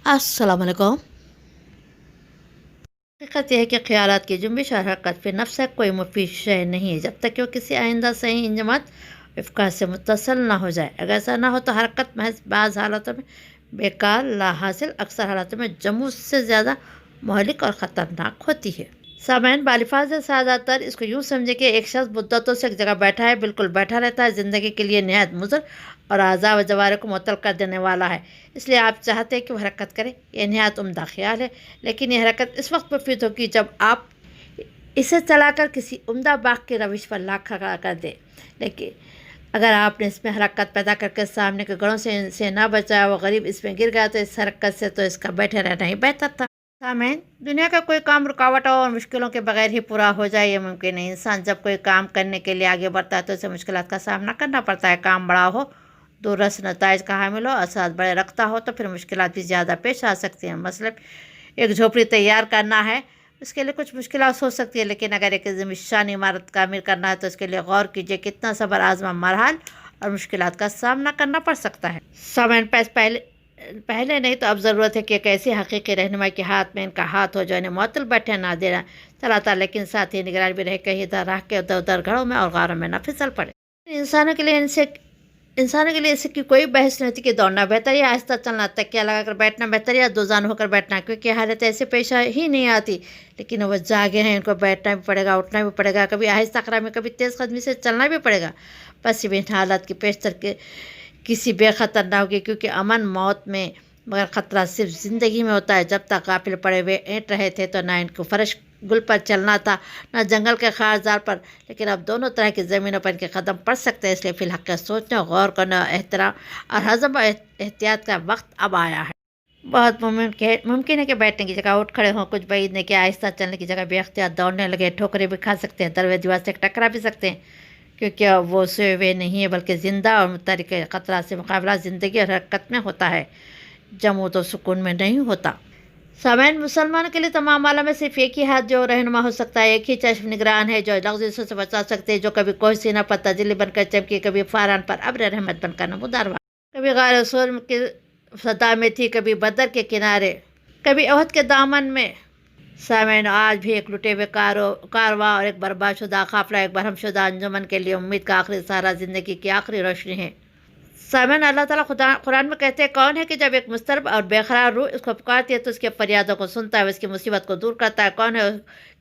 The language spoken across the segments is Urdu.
السلام علیکم۔ حقیقت یہ ہے کہ خیالات کی جنبش اور حرکت فی نفس کوئی مفید شے نہیں ہے جب تک کہ وہ کسی آئندہ صحیح انجماد افکار سے متصل نہ ہو جائے۔ اگر ایسا نہ ہو تو حرکت محض بعض حالاتوں میں بیکار، لا حاصل، اکثر حالاتوں میں جمود سے زیادہ مہلک اور خطرناک ہوتی ہے۔ سامعین، بالفاظ سادہ تر اس کو یوں سمجھے کہ ایک شخص مدتوں سے ایک جگہ بیٹھا ہے، بالکل بیٹھا رہتا ہے، زندگی کے لیے نہایت مضر اور اعضاء و جوارح کو معطل کر دینے والا ہے، اس لیے آپ چاہتے ہیں کہ وہ حرکت کرے۔ یہ نہایت عمدہ خیال ہے، لیکن یہ حرکت اس وقت مفید ہوگی جب آپ اسے چلا کر کسی عمدہ باغ کی روش پر لا کھڑا کر دیں، لیکن اگر آپ نے اس میں حرکت پیدا کر کے سامنے کے گڑھوں سے نہ بچایا، وہ غریب اس میں گر گیا، تو اس حرکت سے تو اس کا بیٹھے رہنا ہی بہتر تھا۔ سامعین، دنیا کا کوئی کام رکاوٹوں اور مشکلوں کے بغیر ہی پورا ہو جائے یہ ممکن نہیں۔ انسان جب کوئی کام کرنے کے لیے آگے بڑھتا ہے تو اسے مشکلات کا سامنا کرنا پڑتا ہے۔ کام بڑا ہو، دوررس نتائج کا حامل ہو، اثرات بڑے رکھتا ہو تو پھر مشکلات بھی زیادہ پیش آ سکتی ہیں۔ مثلاً ایک جھوپڑی تیار کرنا ہے، اس کے لیے کچھ مشکلات ہو سکتی ہے، لیکن اگر ایک عظیم الشان عمارت تعمیر کرنا ہے تو اس کے لیے غور کیجیے کتنا صبر آزما مراحل اور مشکلات کا سامنا کرنا پڑ سکتا ہے۔ سامعین، پہلے نہیں تو اب ضرورت ہے کہ ایک ایسی حقیقی رہنمائی کے ہاتھ میں ان کا ہاتھ ہو جو انہیں معطل بیٹھے نہ دینا چلاتا، لیکن ساتھ ہی نگران بھی رہے کہ ادھر راہ کے ادھر گھروں میں اور غاروں میں نہ پھسل پڑے۔ انسانوں کے لیے اس کی کوئی بحث نہیں ہوتی کہ دوڑنا بہتر یا آہستہ چلنا، تکیہ لگا کر بیٹھنا بہتر یا دو زانو ہو کر بیٹھنا، کیونکہ حالت ایسے پیش ہی نہیں آتی، لیکن وہ جاگے ہیں، ان کو بیٹھنا بھی پڑے گا، اٹھنا بھی پڑے گا، کبھی آہستہ قدمی کبھی تیز قدمی سے چلنا بھی پڑے گا۔ بس ان حالات کی پیشتر کسی بے خطر نہ ہوگی، کیونکہ امن موت میں مگر خطرہ صرف زندگی میں ہوتا ہے۔ جب تک غافل پڑے ہوئے اینٹ رہے تھے تو نہ ان کو فرش گل پر چلنا تھا نہ جنگل کے خارزار پر، لیکن اب دونوں طرح کی زمینوں پر ان کے قدم پڑ سکتے ہیں۔ اس لیے فی الحق سوچنے، غور کرنے، احترام اور حزم و احتیاط کا وقت اب آیا ہے۔ بہت ممکن ہے کہ بیٹھنے کی جگہ اٹھ کھڑے ہوں، کچھ بعید نہیں کہ آہستہ چلنے کی جگہ بے اختیار دوڑنے لگے، ٹھوکریں بھی کھا سکتے ہیں، دروازے دیوار سے ٹکرا بھی سکتے ہیں، کیونکہ وہ سوئے ہوئے نہیں ہے بلکہ زندہ اور متحرک ہے۔ خطرات سے مقابلہ زندگی اور حرکت میں ہوتا ہے، جمود و سکون میں نہیں ہوتا۔ سامعین، مسلمانوں کے لیے تمام عالم میں صرف ایک ہی ہاتھ جو رہنما ہو سکتا ہے، ایک ہی چشم نگران ہے جو لغزشوں سے بچا سکتے، جو کبھی کوہ سینہ پر تجلی بن کر چمکی، کبھی فاران پر ابر رحمت بن کر نمودار ہوا، کبھی غار رسول کی صدا میں تھی، کبھی بدر کے کنارے، کبھی احد کے دامن میں۔ سامعین، آج بھی ایک لٹے ہوئے کارواں اور ایک برباد شدہ قافلہ، ایک برہم شدہ انجمن کے لیے امید کا آخری سہارا زندگی کی آخری روشنی ہے۔ سامعین، اللہ تعالیٰ قرآن میں کہتے ہیں، کون ہے کہ جب ایک مضطرب اور بے قرار روح اس کو پکارتی ہے تو اس کے فریادوں کو سنتا ہے، اس کی مصیبت کو دور کرتا ہے؟ کون ہے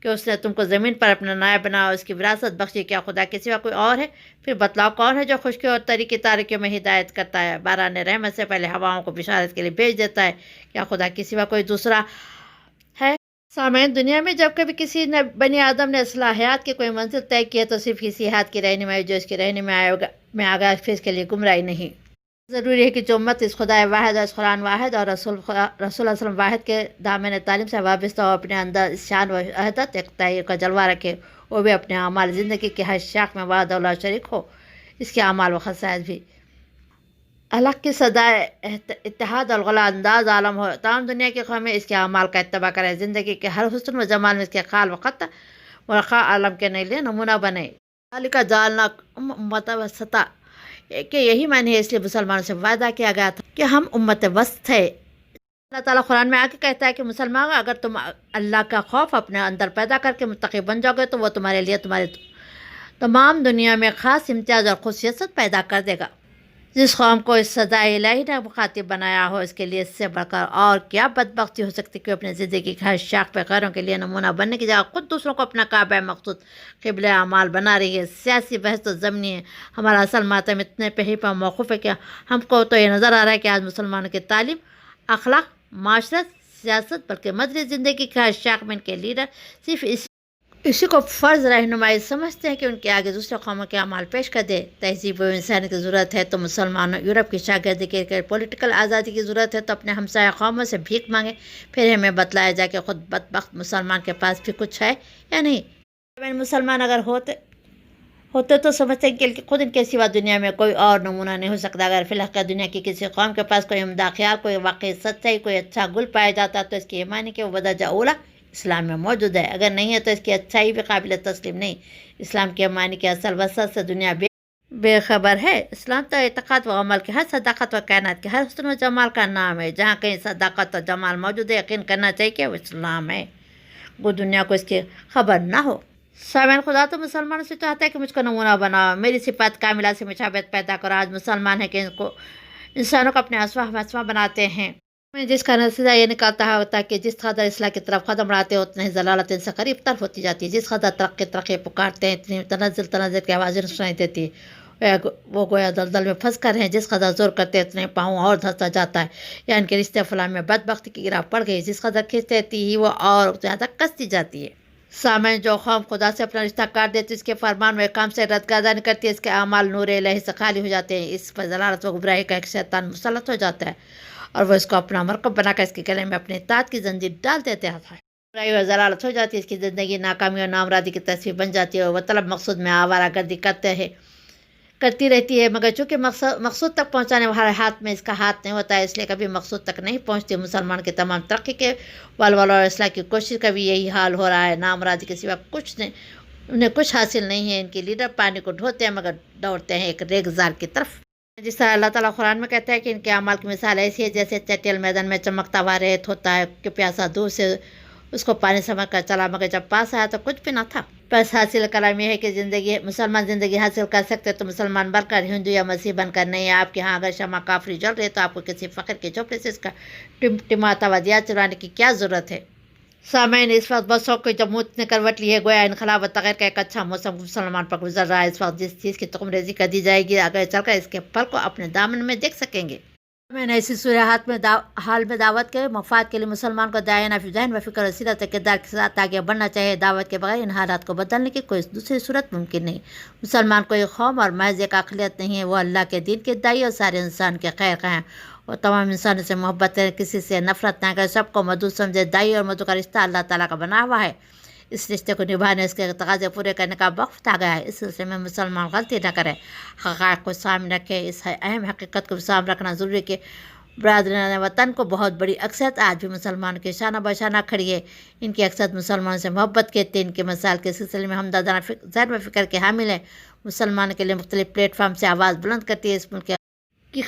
کہ اس نے تم کو زمین پر اپنا نائب بنایا اور اس کی وراثت بخشی؟ کیا خدا کے سوا کوئی اور ہے؟ پھر بتلاؤ کون ہے جو خشکی اور تری کی تاریکیوں میں ہدایت کرتا ہے، باران رحمت سے پہلے ہواؤں کو بشارت کے لیے بھیج دیتا ہے؟ کیا خدا کے سوا کوئی دوسرا ہے؟ سامعین، دنیا میں جب کبھی کسی بنی آدم نے اصلاحات کی کوئی منزل طے کی ہے تو صرف اسی ہاتھ کی رہنمائی جو اس کی رہنمائی میں آگاہ، پھر اس کے لیے گمراہی نہیں۔ ضروری ہے کہ جو امت اس خدا واحد اور اس قرآن واحد اور رسول اللہ صلی اللہ علیہ وسلم واحد کے دامن تعلیم سے وابستہ ہو، اپنے اندر اس شان و وحدت یکتائی کا جلوہ رکھے، وہ بھی اپنے اعمال زندگی کے ہر شاخ میں وحدہ لا شریک ہو، اس کے اعمال و خصائص بھی الگ کی صدا اتحاد اور غلہ انداز عالم ہو، تمام دنیا کی قومیں اس کے اعمال کا اتباع کریں، زندگی کے ہر حسن و جمال میں اس کے قال و خط و رخا عالم کے لیے نمونہ بنے۔ ذالک جعلنا امۃ وسطا، کہ یہی معنی ہے، اس لیے مسلمانوں سے وعدہ کیا گیا تھا کہ ہم امت وسط ہے۔ اللہ تعالیٰ قرآن میں آگے کہتا ہے کہ مسلمان، اگر تم اللہ کا خوف اپنے اندر پیدا کر کے متقی بن جاؤ گے تو وہ تمہارے لیے تمہاری تمام دنیا میں خاص امتیاز اور خصوصیت پیدا کر دے گا۔ جس قوم کو اس صدا الہی نے مخاطب بنایا ہو، اس کے لیے اس سے بڑھ کر اور کیا بدبختی ہو سکتی کہ اپنے زندگی کے ہر شاخ پہ غیروں کے لیے نمونہ بننے کی جگہ خود دوسروں کو اپنا کعبہ مقصود قبلہ اعمال بنا رہی ہے۔ سیاسی بحث تو ضمنی ہے، ہمارا اصل ماتم اتنے پہ ہی پر موقوف ہے کہ ہم کو تو یہ نظر آ رہا ہے کہ آج مسلمانوں کی تعلیم، اخلاق، معاشرت، سیاست بلکہ مدنی زندگی کے ہر شاخ میں ان کے لیڈر صرف اسی کو فرض رہنمائی سمجھتے ہیں کہ ان کے آگے دوسرے قوموں کے اعمال پیش کر دے۔ تہذیب و انسانی کی ضرورت ہے تو مسلمانوں یورپ کی شاگردی کے پولیٹیکل آزادی کی ضرورت ہے تو اپنے ہمسایہ قوموں سے بھیک مانگے، پھر ہمیں بتلایا جائے کہ خود بدبخت مسلمان کے پاس بھی کچھ ہے یا نہیں۔ مسلمان اگر ہوتے تو سمجھتے ہیں کہ خود ان کے سوا دنیا میں کوئی اور نمونہ نہیں ہو سکتا۔ اگر فی الحال دنیا کی کسی قوم کے پاس کوئی عمدہ خیال، کوئی واقعی سچائی، کوئی اچھا گل پایا جاتا تو اس کی یہ معنی کہ وہ بدرجہ اولیٰ اسلام میں موجود ہے، اگر نہیں ہے تو اس کی اچھائی بھی قابل تسلیم نہیں۔ اسلام کے معنی کے اصل وسط سے دنیا بے خبر ہے۔ اسلام تو اعتقاد و عمل کے ہر صداقت و کائنات کے ہر حسن و جمال کا نام ہے۔ جہاں کہیں صداقت و جمال موجود ہے، یقین کرنا چاہیے کہ وہ اسلام ہے، وہ دنیا کو اس کی خبر نہ ہو۔ سامعین، خدا تو مسلمانوں سے چاہتا ہے کہ مجھ کو نمونہ بناؤ، میری صفات کاملہ سے مشابہت پیدا کرو۔ آج مسلمان ہے کہ ان کو انسانوں کو اپنے اسوہ بناتے ہیں، جس کا نتیجہ یہ نکالتا ہے کہ جس قدر اصلاح کی طرف قدم بڑھاتے ہیں اتنا ہی ضلالت ان سے قریب تر ہوتی جاتی ہے۔ جس قدر ترقی پکارتے ہیں اتنی تنزل کی آوازیں سنائی دیتی ہے، وہ گویا دلدل میں پھنس کر ہیں۔ جس قدر زور کرتے ہیں اتنے پاؤں اور دھستا جاتا ہے، یا ان کے رشتے فلاں میں بدبختی کی گرا پڑ گئی، جس قدر کھینچتے ہی وہ اور زیادہ کستی جاتی ہے۔ سامعین، جو قوم خدا سے اپنا رشتہ کاٹ دیتی ہے، اس کے فرمان و احکام سے ردگردانی کرتی ہے، اس کے اعمال نور الہی سے خالی ہو جاتے ہیں، اس پر ضلالت و گمراہی کا ایک شیطان مسلط ہو جاتا ہے اور وہ اس کو اپنا مرکب بنا کر اس کے گلے میں اپنے اطاعت کی زنجیر ڈال دیتے ہیں۔ برائی اور ضلالت ہو جاتی ہے، اس کی زندگی ناکامی اور نامرادی کی تصویر بن جاتی ہے، اور وہ طلب مقصود میں آوارہ گردی کرتی رہتی ہے، مگر چونکہ مقصود تک پہنچانے والے ہاتھ میں اس کا ہاتھ نہیں ہوتا ہے، اس لیے کبھی مقصود تک نہیں پہنچتی۔ مسلمان کے تمام ترقی کے ولولہ اور اصلاح کی کوشش کا بھی یہی حال ہو رہا ہے۔ نامرادی کے سوا کچھ نہیں، انہیں کچھ حاصل نہیں ہے۔ ان کے لیڈر پانی کو ڈھوتے ہیں مگر دوڑتے ہیں ایک ریگزار کی طرف۔ جس طرح اللہ تعالیٰ قرآن میں کہتا ہے کہ ان کے اعمال کی مثال ایسی ہے جیسے چٹیل میدان میں چمکتا ہوا ریت ہوتا ہے کہ پیاسا دور سے اس کو پانی سمجھ کر چلا، مگر جب پاس آیا تو کچھ بھی نہ تھا۔ بس حاصل کلام یہ ہے کہ مسلمان زندگی حاصل کر سکتے تو مسلمان بن کر، ہندو یا مسیح بن کر نہیں۔ آپ کے ہاں اگر شمع کافری جل رہے تو آپ کو کسی فقیر کے جھوپڑے سے اس کا ٹمٹماتا ہوا دیا چلانے کی کیا ضرورت ہے؟ سامعین، اس وقت بسوں کے جمود نے کروٹ لی ہے، گویا انقلاب و تغیر کا ایک اچھا موسم مسلمان پر گزر رہا ہے۔ اس وقت جس چیز کی تخم ریزی کر دی جائے گی، آگے چل کر اس کے پھل کو اپنے دامن میں دیکھ سکیں گے۔ میں نے ایسی صورت حال میں دعوت کے مفاد کے لیے مسلمان کو دائنا فی ذہن و فکر و سیرت کردار کے ساتھ آگے بڑھنا چاہیے۔ دعوت کے بغیر ان حالات کو بدلنے کی کوئی دوسری صورت ممکن نہیں۔ مسلمان کوئی قوم اور محض ایک اقلیت نہیں ہے، وہ اللہ کے دین کے داعی اور سارے انسان کے خیر خواہ ہیں، اور تمام انسانوں سے محبت ہے، کسی سے نفرت نہ کرے، سب کو مدعو سمجھے۔ داعی اور مدعو کا رشتہ اللہ تعالیٰ کا بنا ہوا ہے، اس رشتے کو نبھانے، اس کے تقاضے پورے کرنے کا وقت آ گیا ہے۔ اس سلسلے میں مسلمان غلطی نہ کرے، حقائق کو سامنے رکھے۔ اس اہم حقیقت کو سامنے رکھنا ضروری ہے کہ برادران وطن کو بہت بڑی اکثریت آج بھی مسلمانوں کے شانہ بشانہ کھڑی ہے۔ ان کی اکثریت مسلمانوں سے محبت کرتے ہیں، ان کے مسائل کے سلسلے میں ہمدردانہ ذہن و فکر کے حامل ہیں، مسلمانوں کے لیے مختلف پلیٹ فارم سے آواز بلند کرتی ہے۔ اس ملک کی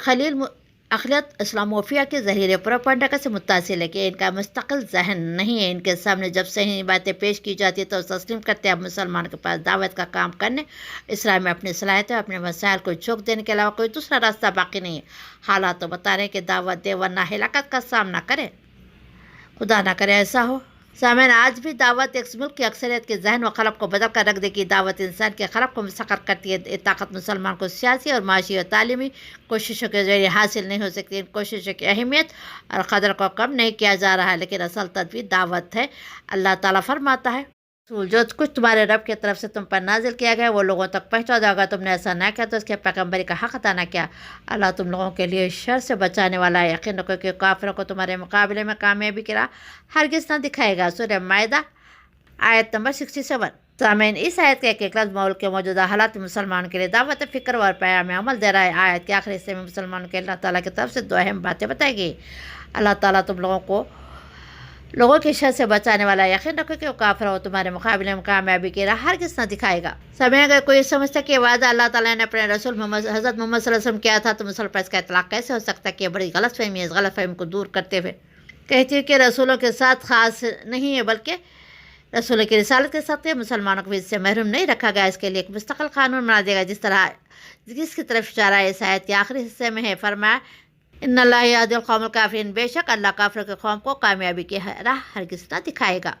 خلیل اقلیت اسلاموفیا کے ظہیر پروپیگنڈا سے متصل ہے کہ ان کا مستقل ذہن نہیں ہے۔ ان کے سامنے جب صحیح باتیں پیش کی جاتی ہے تو تسلیم کرتے ہیں۔ اب مسلمان کے پاس دعوت کا کام کرنے، اسلام میں اپنی صلاحیتیں، اپنے مسائل کو جھونک دینے کے علاوہ کوئی دوسرا راستہ باقی نہیں ہے۔ حالات تو بتا رہے ہیں کہ دعوت دے ورنہ ہلاکت کا سامنا کرے، خدا نہ کرے ایسا ہو۔ سامعین، آج بھی دعوت ایک ملک کی اکثریت کے ذہن و قلب کو بدل کر رکھ دے گی۔ دعوت انسان کے قلب کو مسخر کرتی ہے۔ یہ طاقت مسلمان کو سیاسی اور معاشی اور تعلیمی کوششوں کے ذریعے حاصل نہیں ہو سکتی۔ ان کوششوں کی اہمیت اور قدر کو کم نہیں کیا جا رہا ہے، لیکن اصل تدبیر دعوت ہے۔ اللہ تعالیٰ فرماتا ہے، جو کچھ تمہارے رب کی طرف سے تم پر نازل کیا گیا وہ لوگوں تک پہنچا جائے گا۔ تم نے ایسا نہ کیا تو اس کے پیغمبری کا حق ادا نہ کیا۔ اللہ تم لوگوں کے لیے شر سے بچانے والا ہے۔ یقین رکھو کہ کافروں کو تمہارے مقابلے میں کامیابی کی راہ ہرگز نہ دکھائے گا۔ سورہ مائدہ آیت نمبر 67۔ سامعین، اس آیت کا ایک لفظ ملک کے موجودہ حالات میں مسلمانوں کے لیے دعوت فکر اور پیام عمل دے رہا ہے۔ آیت کے آخری حصے میں مسلمانوں کے اللہ تعالیٰ کی طرف سے دو اہم باتیں بتائی گئی۔ اللہ تعالیٰ تم لوگوں کی شر سے بچانے والا ہے۔ یقین رکھو کہ وہ کافر ہو تمہارے مقابلے میں کامیابی کی راہ ہرگز نہ دکھائے گا۔ سامعین، اگر کوئی سمجھتا کہ وعدہ اللہ تعالیٰ نے اپنے رسول حضرت محمد صلی اللہ علیہ وسلم کیا تھا تو مسلم پر اس کا اطلاق کیسے ہو سکتا ہے؟ کہ یہ بڑی غلط فہمی ہے۔ اس غلط فہمی کو دور کرتے ہوئے کہتی ہے کہ رسولوں کے ساتھ خاص نہیں ہے، بلکہ رسول کی رسالت کے ساتھ مسلمانوں کو اس سے محروم نہیں رکھا گیا۔ اس کے لیے ایک مستقل قانون بنا دے گا، جس کی طرف اشارہ اس آیت کے آخری حصے میں ہے۔ فرمایا، ان اللہ یہدی القوم الکافرین، بے شک اللہ کافروں کے قوم کو کامیابی کی راہ ہرگز نہ دکھائے گا۔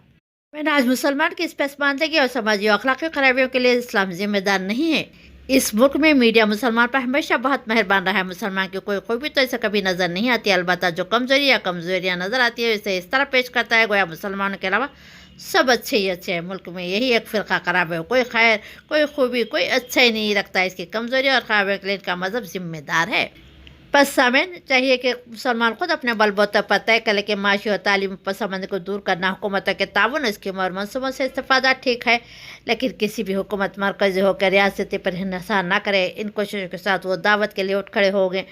میں آج مسلمان کی اس پسماندگی اور سماجی و اخلاقی خرابیوں کے لیے اسلام ذمہ دار نہیں ہے۔ اس ملک میں میڈیا مسلمان پر ہمیشہ بہت مہربان رہا ہے۔ مسلمان کی کوئی خوبی تو اسے کبھی نظر نہیں آتی، البتہ جو کمزوری یا کمزوریاں نظر آتی ہے اسے اس طرح پیش کرتا ہے گویا مسلمانوں کے علاوہ سب اچھے ہی اچھے ہیں۔ ملک میں یہی ایک فرقہ خراب ہے، کوئی خیر، کوئی خوبی، کوئی اچھا ہی نہیں رکھتا۔ اس کی کمزوری اور خرابیوں کے لیے ان کا مذہب ذمہ دار ہے۔ بس سامعین، چاہیے کہ مسلمان خود اپنے بل بوتے پر طے کرے کہ معاشی اور تعلیم پسماندگی کو دور کرنا، حکومتوں کے تعاون، اسکیموں اور منصوبوں سے استفادہ ٹھیک ہے، لیکن کسی بھی حکومت مرکزی ہو کر ریاستی پر انحصار نہ کرے۔ ان کوششوں کے ساتھ وہ دعوت کے لیے اٹھ کھڑے ہو گئے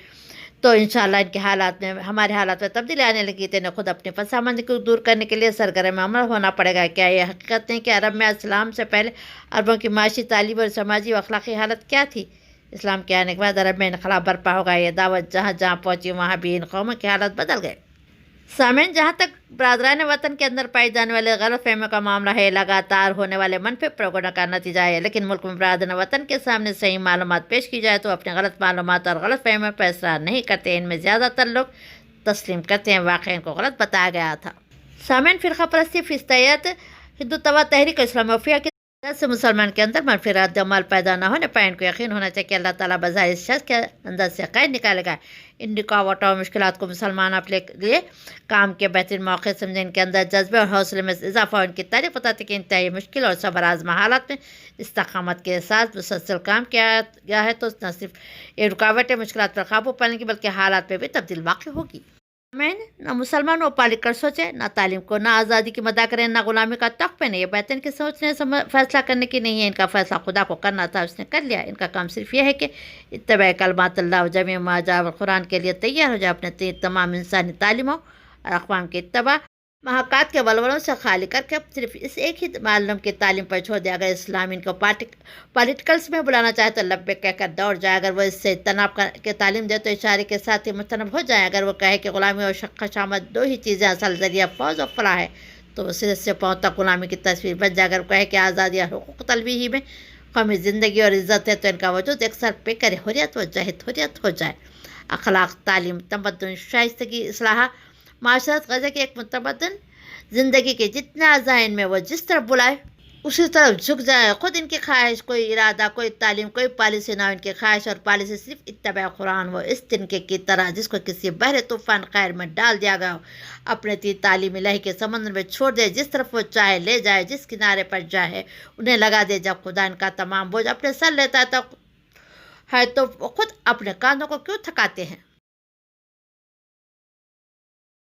تو انشاءاللہ ان کے حالات میں، ہمارے حالات میں تبدیلی آنے لگی۔ تو انہیں خود اپنی پسماندگی کو دور کرنے کے لیے سرگرم عمل ہونا پڑے گا۔ کیا یہ حقیقت نہیں کہ عرب میں اسلام سے پہلے عربوں کی معاشی، تعلیمی اور سماجی و اخلاقی حالت کیا تھی؟ اسلام کے آنے کے بعد عرب میں انقلاب برپا ہو گیا. یہ دعوت جہاں جہاں پہنچی وہاں بھی ان قوموں کے حالات بدل گئے. سامعین، جہاں تک برادران وطن کے اندر پائی جانے والے غلط فہمیوں کا معاملہ ہے، لگاتار ہونے والے منفی پروگرام کا نتیجہ ہے. لیکن ملک میں برادران وطن کے سامنے صحیح معلومات پیش کی جائے تو اپنے غلط معلومات اور غلط فہمیوں پر اصرار نہیں کرتے. ان میں زیادہ تر لوگ تسلیم کرتے ہیں واقعہ ان کو غلط بتایا گیا تھا. سامعین، فرقہ پرستی، فسطائیت، ہندوتوا، تحریک اسلاموفیہ کی وجہ سے مسلمان کے اندر منفی رد عمل پیدا نہ ہونے پائے. ان کو یقین ہونا چاہیے کہ اللہ تعالیٰ بظاہر اس شخص کے اندر سے قید نکالے گا. ان رکاوٹوں اور مشکلات کو مسلمان اپنے لیے کام کے بہترین موقع سمجھے. ان کے اندر جذبے اور حوصلے میں اضافہ. ان کی تاریخ بتاتی کہ انتہائی مشکل اور صبر آزما حالات میں استقامت کے ساتھ مسلسل کام کیا گیا ہے تو نہ صرف یہ رکاوٹیں مشکلات پر قابو پانے کی بلکہ حالات میں بھی تبدیل واقع ہوگی. نہ مسلمان وہ پالک کر سوچے، نہ تعلیم کو، نہ آزادی کی مداح کریں، نہ غلامی کا توق پہنے. یہ بہترین کی سوچنے فیصلہ کرنے کی نہیں ہے. ان کا فیصلہ خدا کو کرنا تھا، اس نے کر لیا. ان کا کام صرف یہ ہے کہ اتباع کلمات اللہ و جمیع ما جاء القرآن کے لیے تیار ہو جائے. اپنے تمام انسانی تعلیموں اور اقوام کی اتباع محاکات کے ولولوں سے خالی کر کے صرف اس ایک ہی معلم کی تعلیم پر چھوڑ دے. اگر اسلام ان کو پالیٹیکلس میں بلانا چاہے تو لبیک کہہ کر دوڑ جائے. اگر وہ اس سے اجتناب کے تعلیم دے تو اشارے کے ساتھ ہی مجتنب ہو جائیں. اگر وہ کہے کہ غلامی اور خشامت دو ہی چیزیں اصل ذریعہ فوز و فلاح ہے تو وہ سر سے پاؤں تک غلامی کی تصویر بچ جائے. اگر وہ کہے کہ آزادی اور حقوق طلبی ہی میں قومی زندگی اور عزت ہے تو ان کا وجود ایک سر پہ کرے حریت و جہد حریت ہو جائے. اخلاق، تعلیم، تمدن، شائستگی، اصلاح معاشرت غزہ کی ایک متمدن زندگی کے جتنے ذہن میں وہ جس طرف بلائے اسی طرف جھک جائے. خود ان کی خواہش، کوئی ارادہ، کوئی تعلیم، کوئی پالیسی نہ. ان کی خواہش اور پالیسی صرف اتباع قرآن، وہ اس تنکے کی طرح جس کو کسی بحر طوفان خیر میں ڈال دیا گیا ہو. اپنے تعلیم الہی کے سمندر میں چھوڑ دے. جس طرف وہ چاہے لے جائے، جس کنارے پر چاہے انہیں لگا دے. جب خدا ان کا تمام بوجھ اپنے سر لیتا ہے تو خود اپنے کاندھوں کو کیوں تھکاتے ہیں؟